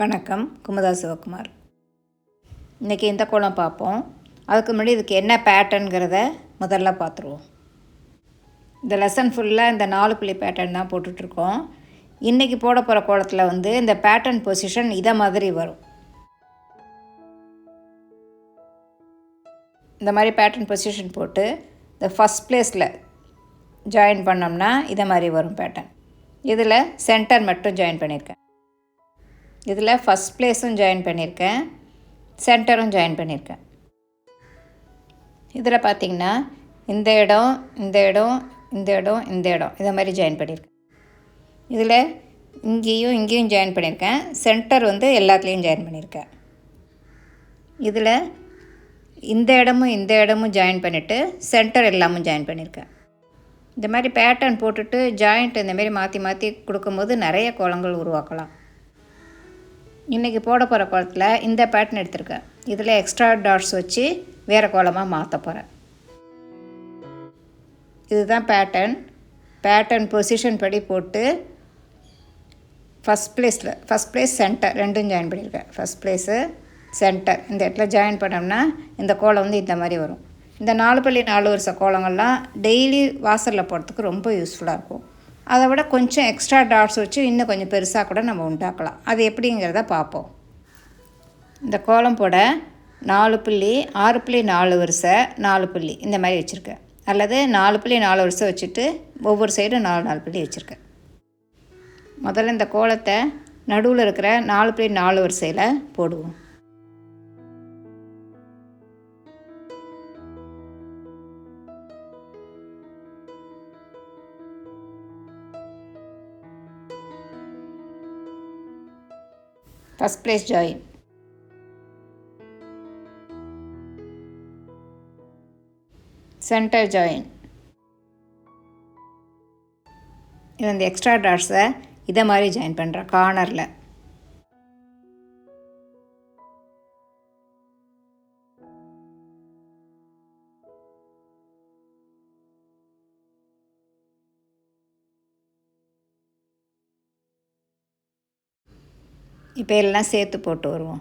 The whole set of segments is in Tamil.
வணக்கம். குமுதா சிவகுமார். இன்றைக்கி இந்த கோலம் பார்ப்போம். அதுக்கு முன்னாடி இதுக்கு என்ன பேட்டர்னுங்கிறத முதல்ல பார்த்துருவோம். இந்த லெசன் ஃபுல்லாக இந்த 4 புள்ளி பேட்டர்ன் தான் போட்டுட்ருக்கோம். இன்றைக்கி போட போகிற கோலத்தில் இந்த பேட்டர்ன் பொசிஷன் இதை மாதிரி வரும். இந்த மாதிரி பேட்டர்ன் பொசிஷன் போட்டு இந்த ஃபஸ்ட் ப்ளேஸில் ஜாயின் பண்ணோம்னா இதை மாதிரி வரும் பேட்டர்ன். இதில் சென்டர் மட்டும் ஜாயின் பண்ணியிருக்கேன். இதில் ஃபஸ்ட் ப்ளேஸும் ஜாயின் பண்ணியிருக்கேன், சென்டரும் ஜாயின் பண்ணியிருக்கேன். இதில் பார்த்திங்கன்னா இந்த இடம் இந்த இடம் இந்த இடம் இந்த இடம் இதை மாதிரி ஜாயின் பண்ணியிருக்கேன். இதில் இங்கேயும் ஜாயின் பண்ணியிருக்கேன், சென்டர் எல்லாத்துலேயும் ஜாயின் பண்ணியிருக்கேன். இதில் இந்த இடமும் ஜாயின் பண்ணிவிட்டு சென்டர் எல்லாமும் ஜாயின் பண்ணியிருக்கேன். இந்த மாதிரி பேட்டர்ன் போட்டுட்டு ஜாயிண்ட் இந்தமாரி மாற்றி மாற்றி கொடுக்கும்போது நிறைய கோலங்கள் உருவாக்கலாம். இன்றைக்கி போட போகிற கோலத்தில் இந்த பேட்டர்ன் எடுத்திருக்கேன். இதில் எக்ஸ்ட்ரா டாட்ஸ் வச்சு வேறு கோலமாக மாற்ற போகிறேன். இதுதான் பேட்டர்ன் பொசிஷன் படி போட்டு ஃபஸ்ட் ப்ளேஸ் சென்டர் ரெண்டும் ஜாயின் பண்ணியிருக்கேன். ஃபஸ்ட் ப்ளேஸு சென்டர் இந்த இடத்துல ஜாயின் பண்ணோம்னா இந்த கோலம் இந்த மாதிரி வரும். இந்த 4 புள்ளி 4 வருஷ கோலங்கள்லாம் டெய்லி வாசலில் போடுறதுக்கு ரொம்ப யூஸ்ஃபுல்லாக இருக்கும். அதை விட கொஞ்சம் எக்ஸ்ட்ரா டாட்ஸ் வச்சு இன்னும் கொஞ்சம் பெருசாக கூட நம்ம உண்டாக்கலாம். அது எப்படிங்கிறத பார்ப்போம். இந்த கோலம் போட 4 புள்ளி 6 புள்ளி 4 வரிசை 4 புள்ளி இந்த மாதிரி வச்சுருக்கேன். அல்லது 4 புள்ளி 4 வரிசை வச்சுட்டு ஒவ்வொரு சைடும் 4 புள்ளி வச்சுருக்கேன். முதல்ல இந்த கோலத்தை நடுவில் இருக்கிற 4 புள்ளி 4 வரிசையில் போடுவோம். First place join, centre join. இது இந்த எக்ஸ்ட்ரா டாட்ஸை இதை மாதிரி ஜாயின் பண்ணுறேன் கார்னரில். இப்போ எல்லாம் சேர்த்து போட்டு வருவோம்.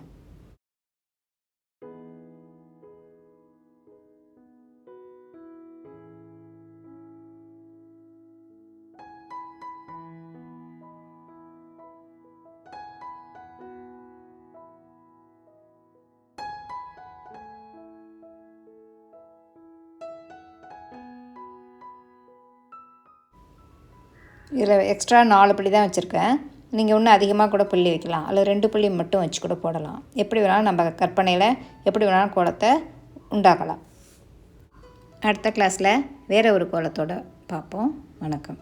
இதில் எக்ஸ்ட்ரா 4 புள்ளி தான் வச்சுருக்கேன். நீங்கள் இன்னும் அதிகமாக கூட புள்ளி வைக்கலாம், அல்லது 2 புள்ளி மட்டும் வச்சு கூட போடலாம். எப்படி வேணாலும் நம்ம கற்பனையில் எப்படி வேணாலும் கோலத்தை உண்டாக்கலாம். அடுத்த கிளாஸில் வேறு ஒரு கோலத்தோடு பார்ப்போம். வணக்கம்.